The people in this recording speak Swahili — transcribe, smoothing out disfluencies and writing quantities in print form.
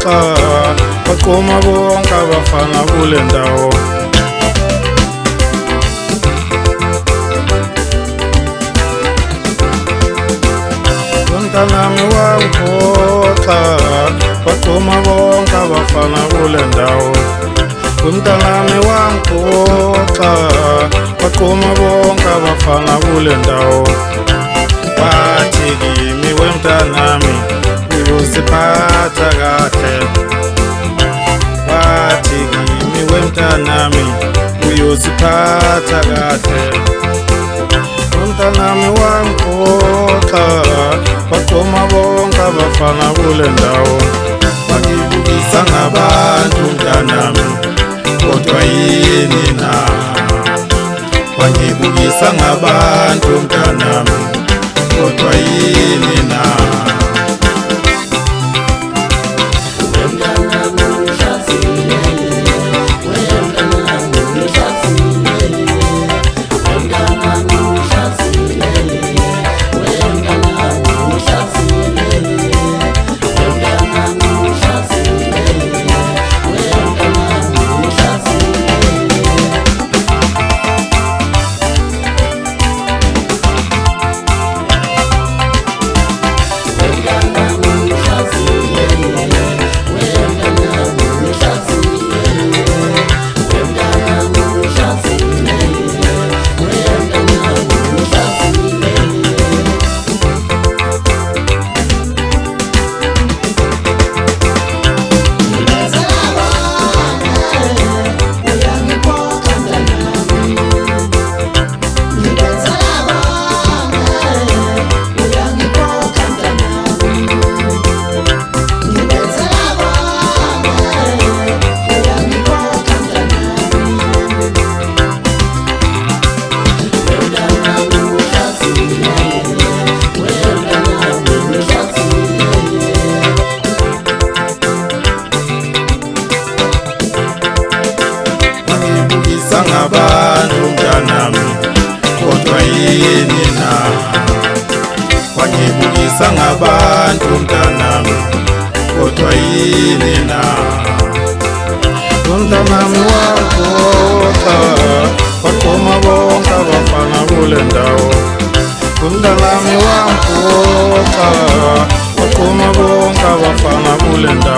wampoxa baquma bonke abafana kule ndawo. Umntanami wampoxa baquma bonke abafana kule ndawo. Umntanami wampoxa baquma bonke abafana kule ndawo. Wathi kimi wemntanami uyoziphatha kahle. Wathi kimi wemntanami uyoziphatha kahle. Umntanami wampoxa baquma bonke abafana kule ndawo. Wangibukisa ngabantu mntanami kodwa yini na? Wangibukisa ngabantu mntanami kodwa yini na? Ngabantu mntanami kodwa yini na? Wangibukisa ngabantu mntanami kodwa yini na? Umntanami wampoxa baquma bonke abafana kule ndawo. Umntanami wampoxa baquma bonke abafana kule ndawo.